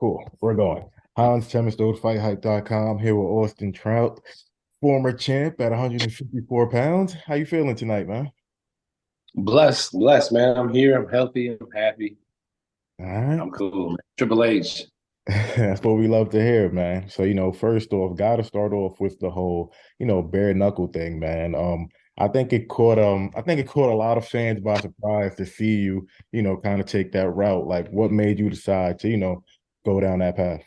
Cool. We're going. Hans Chemistold, FightHype.com, here with Austin Trout, former champ at 154 pounds. How you feeling tonight, man? Blessed, man. I'm here. I'm healthy. I'm happy. All right. I'm cool, man. Triple H. That's what we love to hear, man. So, first off, gotta start off with the whole, bare knuckle thing, man. I think it caught a lot of fans by surprise to see you, kind of take that route. Like what made you decide to, go down that path?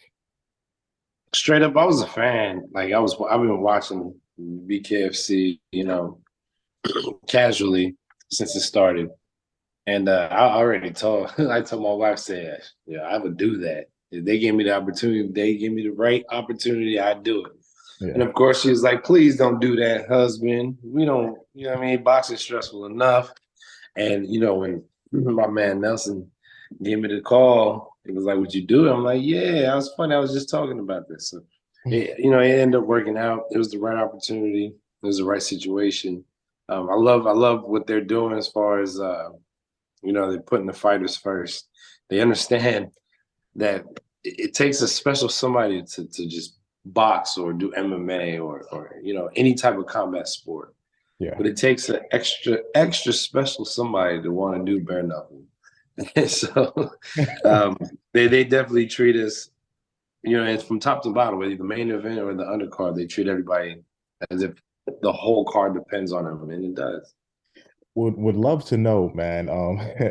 Straight up, I was a fan. I've been watching BKFC, casually since it started. And I already told, I told my wife, said, yeah, I would do that. If they gave me the opportunity, if they give me the right opportunity, I'd do it. And Yeah. of course, she was like, please don't do that, husband. We don't, what I mean? Boxing's stressful enough. And when my man Nelson gave me the call, it was like, "Would you do it?" I'm like, "Yeah." I was funny. I was just talking about this. So, it ended up working out. It was the right opportunity. It was the right situation. I love what they're doing as far as they're putting the fighters first. They understand that it takes a special somebody to just box or do MMA or any type of combat sport, Yeah. but it takes an extra special somebody to want to do bare knuckle. And so um, they definitely treat us, it's from top to bottom, whether the main event or the undercard, they treat everybody as if the whole card depends on them, and it does. Would love to know, man.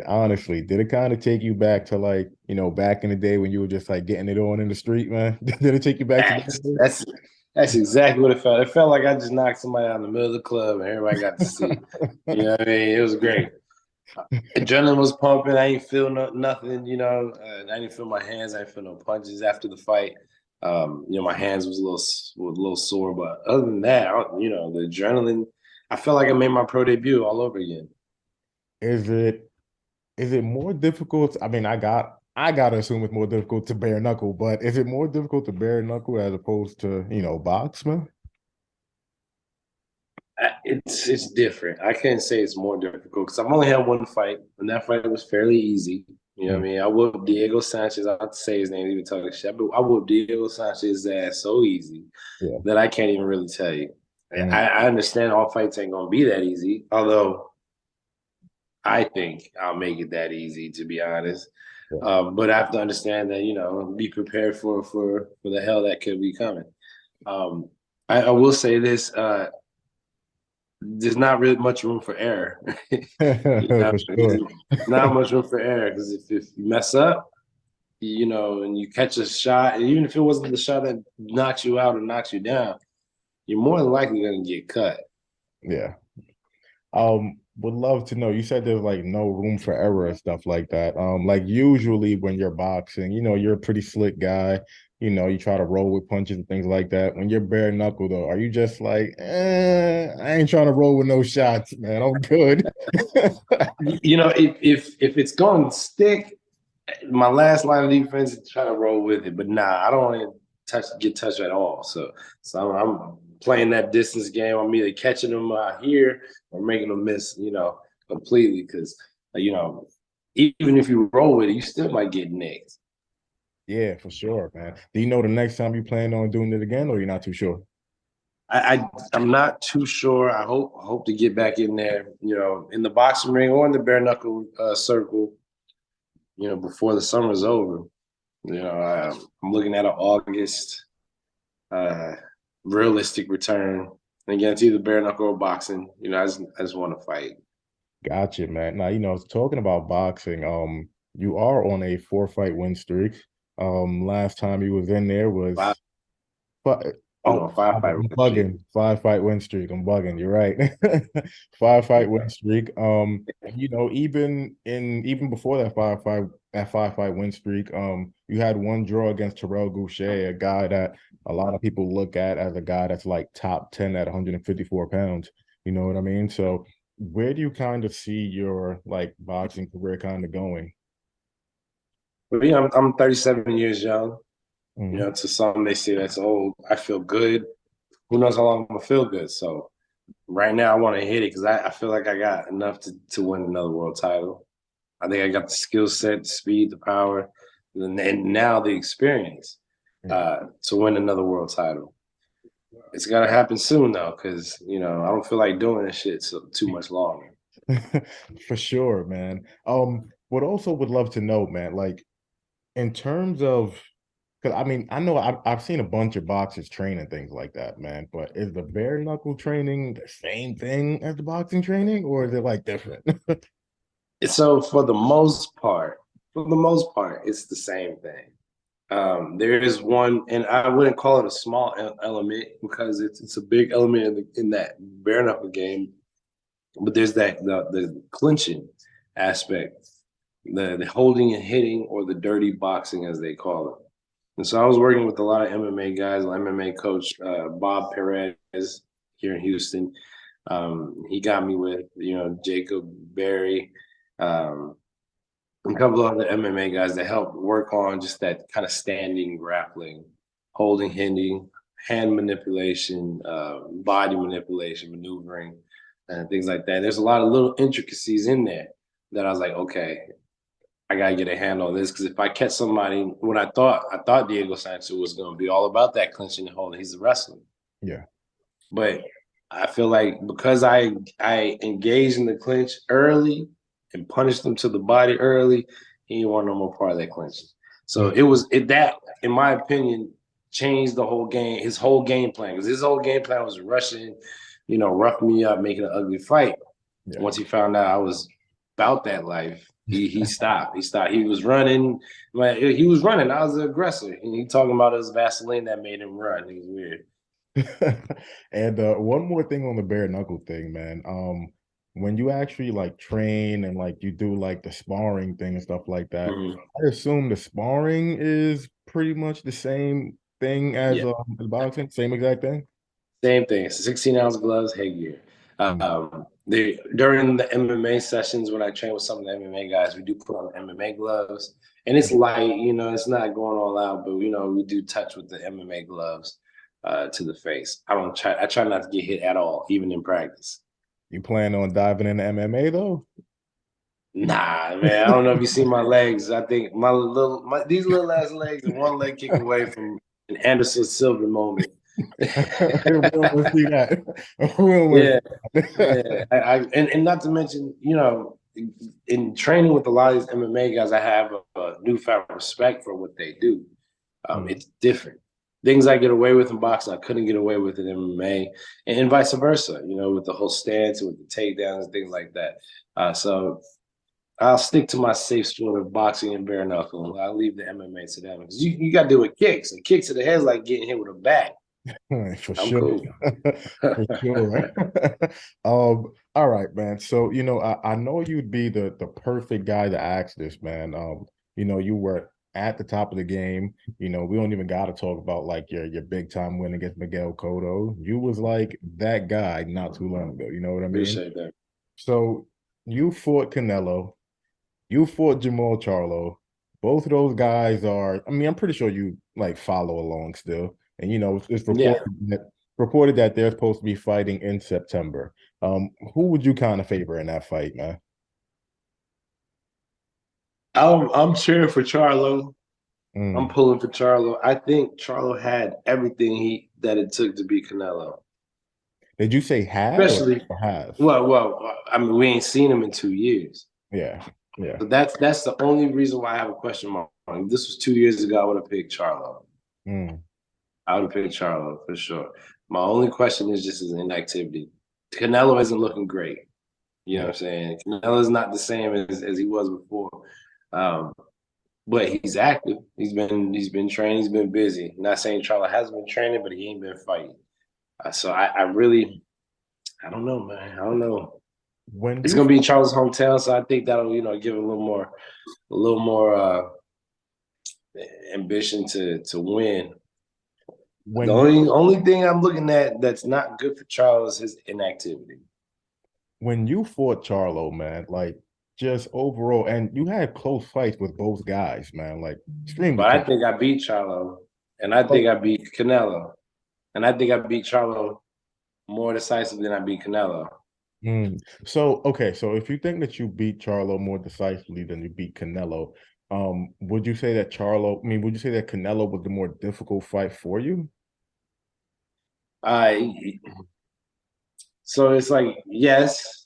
Honestly, did it kind of take you back to like, back in the day when you were just like getting it on in the street, man? Did it take you back to That's that? that's that's exactly what it felt. It felt like I just knocked somebody out in the middle of the club and everybody got to see. You know what I mean? It was great. Adrenaline was pumping. I ain't feel nothing, I didn't feel my hands. I didn't feel no punches after the fight. My hands was a little sore, but other than that, the adrenaline. I felt like I made my pro debut all over again. Is it is it more difficult? I mean, I gotta assume it's more difficult to bare knuckle, but is it more difficult to bare knuckle as opposed to, box, man? It's different. I can't say it's more difficult because I've only had one fight, and that fight was fairly easy. You know what I Mm, mean? I whooped Diego Sanchez. I have to say his name, even talking shit. But I whooped Diego Sanchez's ass so easy yeah. that I can't even really tell you. Mm, I understand all fights ain't gonna be that easy, although I think I'll make it that easy, to be honest. yeah. But I have to understand that, be prepared for the hell that could be coming. Um, I will say this: there's not really much room for error. For sure. Not much room for error because if you mess up, and you catch a shot, and even if it wasn't the shot that knocks you out or knocks you down, you're more than likely going to get cut. Yeah. Would love to know. You said there's like no room for error and stuff like that. Like usually when you're boxing, you're a pretty slick guy. You try to roll with punches and things like that. When you're bare knuckle though, are you just like, I ain't trying to roll with no shots, man. I'm good. If it's going to stick, my last line of defense is try to roll with it. But nah, I don't want to get touched at all. So I'm playing that distance game. I'm either catching them out here or making them miss, completely. Because even if you roll with it, you still might get nicked. Yeah, for sure, man. Do you know the next time you plan on doing it again, or you're not too sure? I'm not too sure. I hope to get back in there, in the boxing ring or in the bare knuckle circle, before the summer's over. I'm looking at an August uh, realistic return. And again, it's either bare knuckle or boxing. I just want to fight. Gotcha, man. Now, talking about boxing, you are on a four-fight win streak. Last time you was in there was Five, but oh, five fight I'm shit. bugging. Five-fight win streak. I'm bugging. You're right. Five-fight win streak. Even before that five-fight win streak, you had one draw against Terrell Goucher, a guy that a lot of people look at as a guy that's like top 10 at 154 pounds. You know what I mean? So where do you kind of see your like boxing career kind of going? But yeah, I'm 37 years young. Mhm. To some they say that's old. I feel good. Who knows how long I'm gonna feel good? So right now I want to hit it because I feel like I got enough to win another world title. I think I got the skill set, the speed, the power. and now the experience Yeah. to win another world title. It's gotta happen soon though, because I don't feel like doing this shit too much longer. For sure, man. What also would love to know, man, like in terms of, because I mean, I know I've seen a bunch of boxers train and things like that, man. But is the bare knuckle training the same thing as the boxing training, or is it like different? So for the most part, it's the same thing. There is one, and I wouldn't call it a small element because it's a big element in that bare knuckle game. But there's the clinching aspect, the holding and hitting, or the dirty boxing as they call it. And so I was working with a lot of MMA guys, MMA coach Bob Perez here in Houston. He got me with Jacob Berry, um, a couple of other MMA guys that help work on just that kind of standing grappling, holding, hitting, hand manipulation, body manipulation, maneuvering, and things like that. There's a lot of little intricacies in there that I was like, okay, I gotta get a handle on this because if I catch somebody, what I thought Diego Sanchez was going to be all about that clinching and holding. He's a wrestler, Yeah. but I feel like because I engaged in the clinch early and punished him to the body early, he didn't want no more part of that clinch. So that, in my opinion, changed the whole game, his whole game plan. Because his whole game plan was rushing, rough me up, making an ugly fight. Yeah. Once he found out I was about that life, he stopped. He stopped. He was running. He was running. I was the aggressor. And he talking about his Vaseline that made him run. He was weird. And one more thing on the bare knuckle thing, man. When you actually like train and like you do like the sparring thing and stuff like that, Mhm. I assume the sparring is pretty much the same thing as Yeah. the boxing, same exact thing. Same thing. 16-ounce gloves, headgear. Mm. During the MMA sessions when I train with some of the MMA guys, we do put on MMA gloves, and it's light. It's not going all out, but we do touch with the MMA gloves to the face. I try not to get hit at all, even in practice. You plan on diving into MMA though? Nah, man. I don't know if you see my legs. I think these little ass legs and one leg kick away from an Anderson Silva moment. We don't want to see that. We don't want Yeah, to see yeah. that. And not to mention, in training with a lot of these MMA guys, I have a newfound respect for what they do. Mm. It's different. Things I get away with in boxing, I couldn't get away with in MMA, and vice versa. With the whole stance and with the takedowns and things like that. So I'll stick to my safe sport of boxing and bare knuckle. I'll leave the MMA to them because you got to deal with kicks, and kicks to the head is like getting hit with a bat. For I'm sure. cool. For sure. All right, man. So, I know you'd be the perfect guy to ask this, man. You were at the top of the game. We don't even gotta talk about like your big time win against Miguel Cotto. You was like that guy not too long ago. You know what I mean? Appreciate that. So you fought Canelo, you fought Jermall Charlo. Both of those guys are, I mean, I'm pretty sure you like follow along still. And it's Yeah. reported that they're supposed to be fighting in September. Who would you kind of favor in that fight, man? I'm cheering for Charlo. I'm Mm. pulling for Charlo. I think Charlo had everything that it took to beat Canelo. Did you say had or Especially, have? I mean, we ain't seen him in 2 years. Yeah, yeah. So that's the only reason why I have a question mark. If this was 2 years ago, I would have picked Charlo. Mm. I would have picked Charlo for sure. My only question is just his inactivity. Canelo isn't looking great. You know Yeah. what I'm saying? Canelo's not the same as he was before. Um, but he's active. He's been training. He's been busy. Not saying Charlo hasn't been training, but he ain't been fighting. So I really, I don't know, man. I don't know. When It's you gonna be in Charlo's hometown, so I think that'll give him a little more ambition to win. The when you only thing I'm looking at that's not good for Charles is his inactivity. when you fought Charlo, man, like just overall, and you had close fights with both guys, man, like extremely But I close. think I beat Charlo, and I think I beat Canelo, and I think I beat Charlo more decisive than I beat Canelo. Mm. So, okay, so if you think that you beat Charlo more decisively than you beat Canelo, Would you say that Charlo, I mean, would you say that Canelo was the more difficult fight for you? I so it's like yes,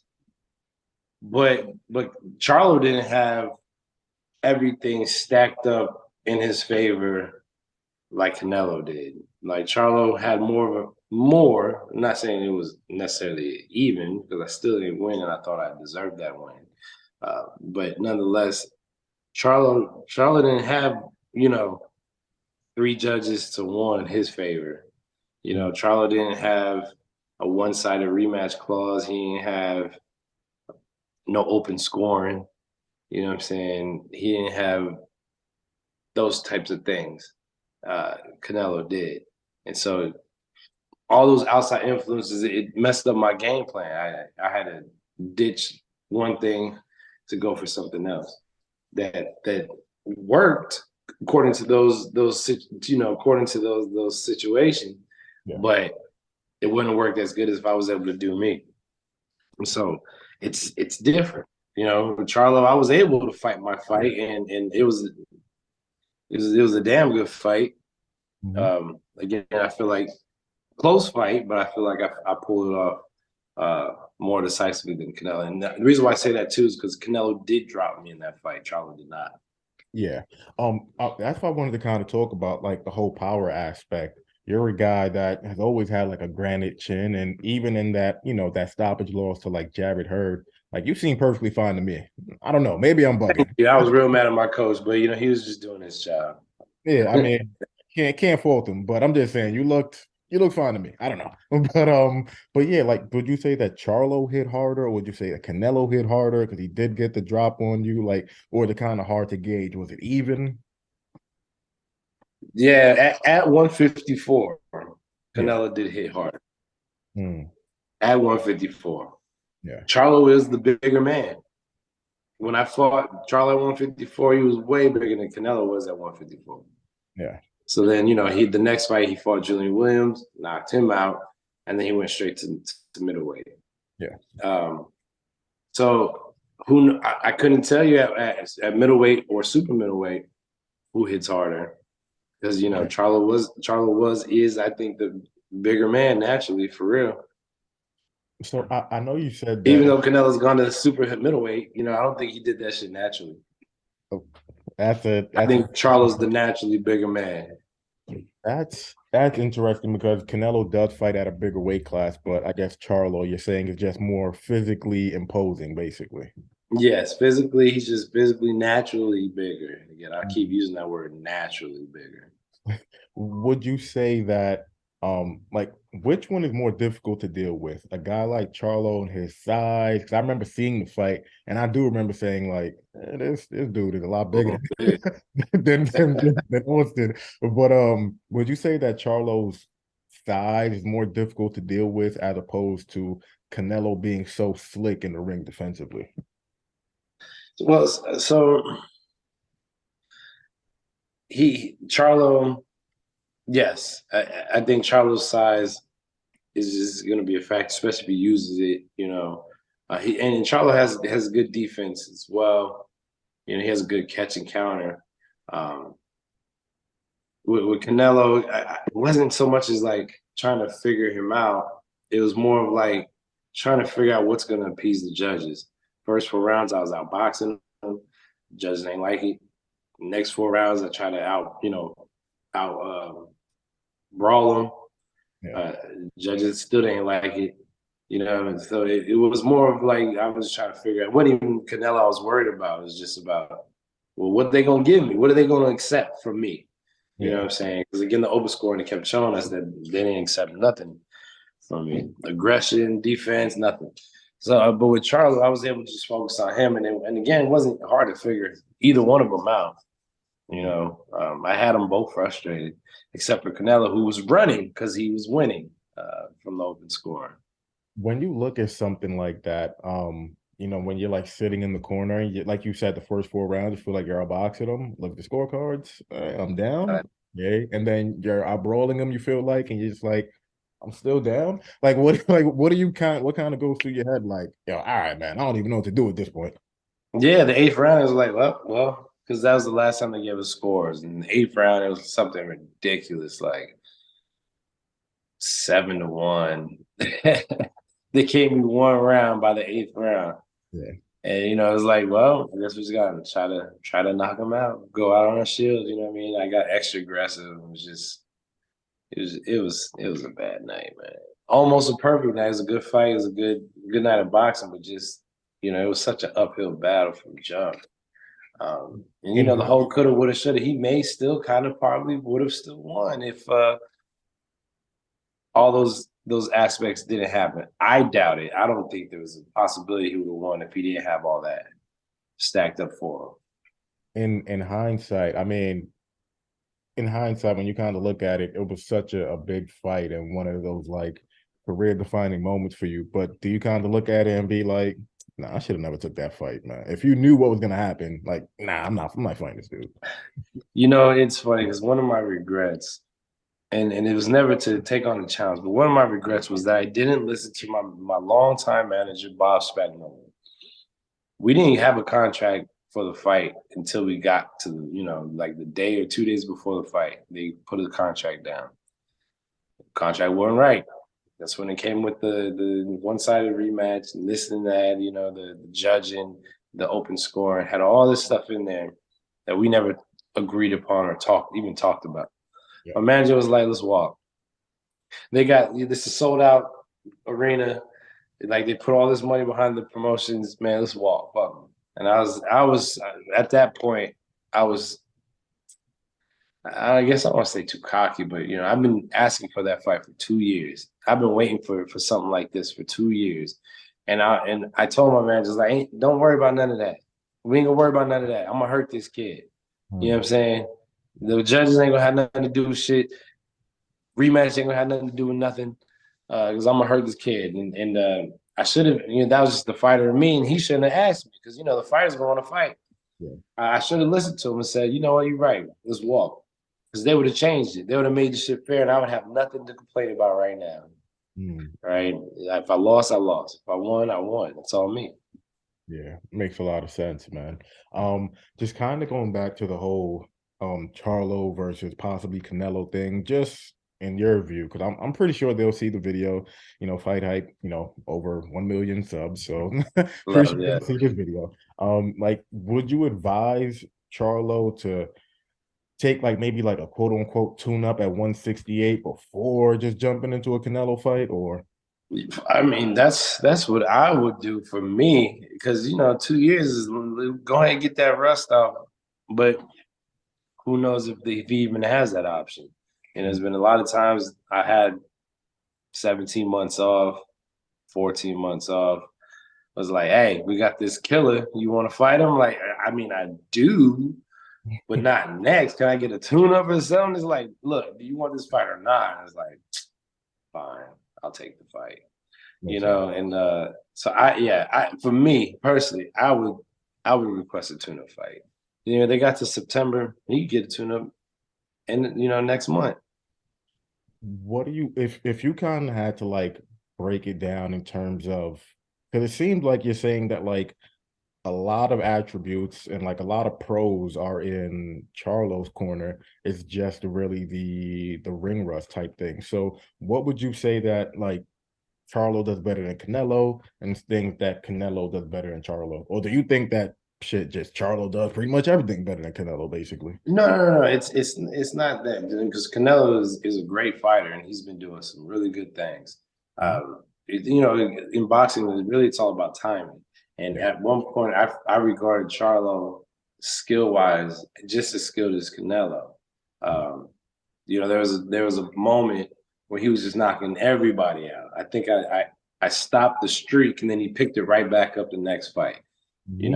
but Charlo didn't have everything stacked up in his favor like Canelo did. Like Charlo had more of a more. I'm not saying it was necessarily even because I still didn't win, and I thought I deserved that win. But nonetheless, Charlo didn't have you know three judges to one in his favor. You Mm. know, Charlo didn't have a one-sided rematch clause. He didn't have no open scoring. You know what I'm saying? He didn't have those types of things. Canelo did, and so all those outside influences it messed up my game plan. I had to ditch one thing to go for something else that worked according to those according to those situations, Yeah. but it wouldn't work as good as if I was able to do me. And so it's different. You know, Charlo, I was able to fight my fight, and it was a damn good fight. Mhm. Again, I feel like close fight, but I feel like I pulled it off more decisively than Canelo. And the reason why I say that too is because Canelo did drop me in that fight. Charlo did not. Yeah. That's what I wanted to kind of talk about, like the whole power aspect. You're a guy that has always had like a granite chin, and even in that, that stoppage loss to like Jared Hurd, like you seem perfectly fine to me. I don't know, maybe I'm bugging. Yeah, I was real mad at my coach, but he was just doing his job. Yeah, I mean, can't fault him, but I'm just saying you look fine to me. I don't know. But yeah, like would you say that Charlo hit harder, or would you say that Canelo hit harder because he did get the drop on you, like, or the kind of hard to gauge? Was it even? Yeah, at 154, Yeah. Canelo did hit hard. Hmm. At 154, Yeah. Charlo is the bigger man. When I fought Charlo at 154, he was way bigger than Canelo was at 154. Yeah. So then, the next fight he fought Julian Williams, knocked him out, and then he went straight to middleweight. Yeah. Um, so I couldn't tell you at middleweight or super middleweight who hits harder because Charlo is I think the bigger man naturally for real. So I know you said that. Even though Canelo's gone to super middleweight, I don't think he did that shit naturally. Oh, that's a I that's a think Charlo's the naturally bigger man. that's interesting because Canelo does fight at a bigger weight class, but I guess Charlo, you're saying, is just more physically imposing, basically. Yes, physically, he's just physically naturally bigger. Again, I keep Mhm. using that word naturally bigger. Would you say that, like, which one is more difficult to deal with? A guy like Charlo and his size? Because I remember seeing the fight, and I do remember saying, like, this dude is a lot bigger than Austin. But would you say that Charlo's size is more difficult to deal with as opposed to Canelo being so slick in the ring defensively? Well, so Charlo, yes, I think Charlo's size is just going to be a fact, especially if he uses it. And Charlo has good defense as well. He has a good catch and counter. Um, with Canelo, it wasn't so much as like trying to figure him out. It was more of like trying to figure out what's going to appease the judges. First 4 rounds, I was outboxing them. Judges ain't like it. Next 4 rounds, I try to out brawl them. Yeah. Uh, Judges still didn't like it. So it was more of like I was trying to figure out what even Canelo I was worried about. It was just about, well, what are they gonna give me? What are they gonna accept from me? You know Yeah. what I'm saying? Because again, the overscoring kept showing us that they didn't accept nothing from me. Aggression, defense, nothing. So, but with Charlo, I was able to just focus on him, and again, it wasn't hard to figure either one of them out. I had them both frustrated, except for Canelo, who was running because he was winning from the open score. When you look at something like that, when you're like sitting in the corner, and like you said, the first 4 rounds, you feel like you're outboxing them. Look at the scorecards. I'm down. Uh, Yay. And then you're outbrawling them, you feel like, and you're just like, I'm still down. Like what like what kind of goes through your head? Like, all right, man, I don't even know what to do at this point. yeah, the eighth round is like, well, because that was the last time they gave us scores. In the 8th round, it was something ridiculous, like 7-1. They gave me 1 round by the 8th round. Yeah. And it was like, well, I guess we just gotta try to knock them out, go out on a shield. You know what I mean? I got extra aggressive. It was a bad night, man. Almost a perfect night. It was a good fight. It was a good night of boxing, but just it was such an uphill battle from jump. And In the whole coulda, woulda, shoulda. He may still kind of probably would have still won if all those aspects didn't happen. I doubt it. I don't think there was a possibility he would have won if he didn't have all that stacked up for in hindsight, I mean, in hindsight, when you kind of look at it, it was such a big fight and one of those like career defining moments for you. But do you kind of look at it and be like, nah, I should have never took that fight, man. If you knew what was gonna happen, like, nah, I'm not fighting this dude. him. It's funny because one of my regrets, and it was never to take on the challenge, but one of my regrets was that I didn't listen to my longtime manager, Bob Spagnuolo. We didn't have a contract for the fight until we got to like the day or 2 days before the fight. They put the contract down. The contract wasn't right. That's when it came with the one-sided rematch and this and that, the judging, the open score, and had all this stuff in there that we never agreed upon or talked about. Yeah. My manager was like, let's walk. They got this is sold out arena. Like they put all this money behind the promotions, man, let's walk. Fuck 'em. And I was at that point, I guess I don't want to say too cocky, but I've been asking for that fight for 2 years. I've been waiting for something like this for 2 years. And I told my manager, like, don't worry about none of that. We ain't gonna worry about none of that. I'm gonna hurt this kid. You know what I'm saying? The judges ain't gonna have nothing to do with shit. Rematch ain't gonna have nothing to do with nothing. Because I'm gonna hurt this kid. And I should have, that was just the fighter in me, and he shouldn't have asked me because the fighter's going to fight. Yeah. I should have listened to him and said, you know what, you're right. Let's walk. Because they would have changed it. They would have made the shit fair, and I would have nothing to complain about right now. Right? If I lost, I lost. If I won, I won. That's all me. Yeah, makes a lot of sense, man. Just kind of going back to the whole Charlo versus possibly Canelo thing, just in your view, because I'm pretty sure they'll see the video, Fight Hype, over 1 million subs. So pretty sure they'll see this video. Like, would you advise Charlo to take like maybe like a quote unquote tune up at 168 before just jumping into a Canelo fight, or I mean, that's what I would do for me because 2 years is go ahead and get that rust off. But who knows if he even has that option? And there's been a lot of times I had 17 months off, 14 months off. I was like, hey, we got this killer. You want to fight him? Like, I mean, I do, but not next. Can I get a tune up or something? It's like, look, do you want this fight or not? It's like, fine, I'll take the fight. And so for me personally, I would request a tune-up fight. They got to September, you get a tune-up, and next month. What do you if you kind of had to like break it down in terms of, because it seems like you're saying that like a lot of attributes and like a lot of pros are in Charlo's corner. It's just really the ring rust type thing. So what would you say that like Charlo does better than Canelo and things that Canelo does better than Charlo? Or do you think that shit just Charlo does pretty much everything better than Canelo, basically? No. It's not that, because Canelo is a great fighter and he's been doing some really good things. In boxing, it's all about timing. And at one point, I regarded Charlo skill-wise just as skilled as Canelo. There was a moment where he was just knocking everybody out. I think I stopped the streak, and then he picked it right back up the next fight. I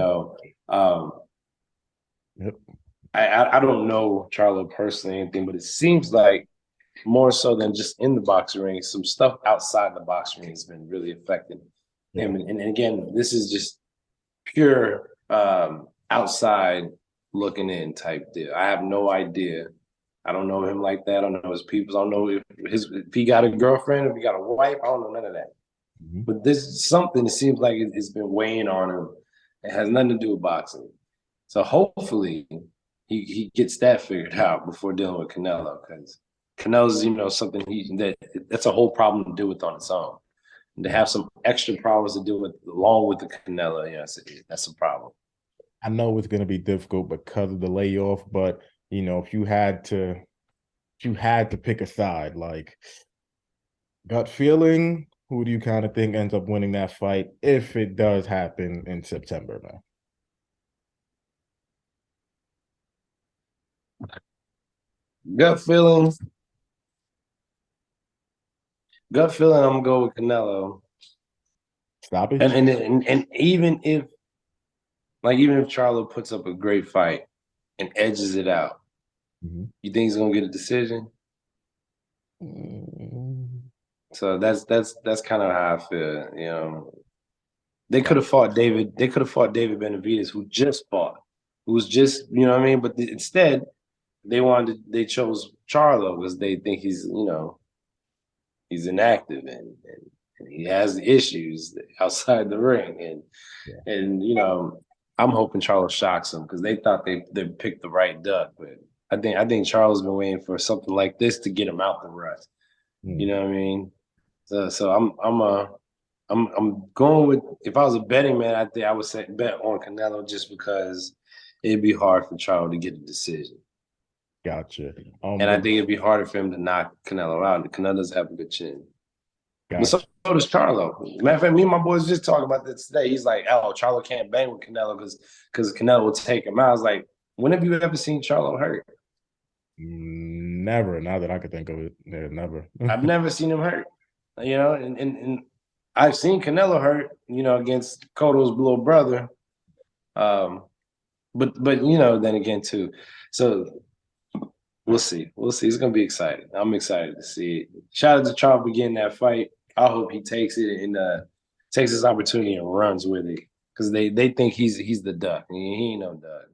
don't know Charlo personally or anything, but it seems like more so than just in the boxing ring, some stuff outside the boxing ring has been really affecting him. And again, this is just pure outside looking in type deal. I have no idea. I don't know him like that. I don't know his people. I don't know if he got a girlfriend, if he got a wife. I don't know none of that. But this is something that seems like it's been weighing on him. It has nothing to do with boxing. So hopefully he gets that figured out before dealing with Canelo, because Canelo's, something that's a whole problem to deal with on its own. And to have some extra problems to deal with along with the Canelo, yes, that's a problem. I know it's going to be difficult because of the layoff, but if you had to pick a side, like gut feeling, who do you kind of think ends up winning that fight if it does happen in September, man? Gut feeling, gut feeling. I'm gonna go with Canelo, and Stoppage? and even if Charlo puts up a great fight and edges it out, Mhm. you think he's gonna get a decision? Mm, So that's kind of how I feel. They could got have fought David. They could have fought David Benavidez, who just fought, who was just, what I mean. But instead, they chose Charlo because they think he's inactive, and he has issues outside the ring, yeah. and I'm hoping Charlo shocks him because they thought they picked the right duck, but I think Charlo's been waiting for something like this to get him out the rut. You Mm, know what I mean? So I'm going with, if I was a betting man, I think I would say bet on Canelo just because it'd be hard for Charlo to get a decision. gotcha. And I But think it'd be harder for him to knock Canelo out. Canelo doesn't have a good chin. But so gotcha. does Charlo. Matter of fact, me and my boys just talking about this today. He's like, "Oh, Charlo can't bang with Canelo because Canelo will take him out." I was like, "When have you ever seen Charlo hurt? Never. Now that I could think of it, yeah, never. I've never seen him hurt. And I've seen Canelo hurt. Against Cotto's little brother. Um, but then again too. So we'll see. We'll see. It's gonna be exciting. I'm excited to see it. Shout out to Trout for getting that fight. I hope he takes it and takes his opportunity and runs with it because they think he's the duck. He ain't no duck.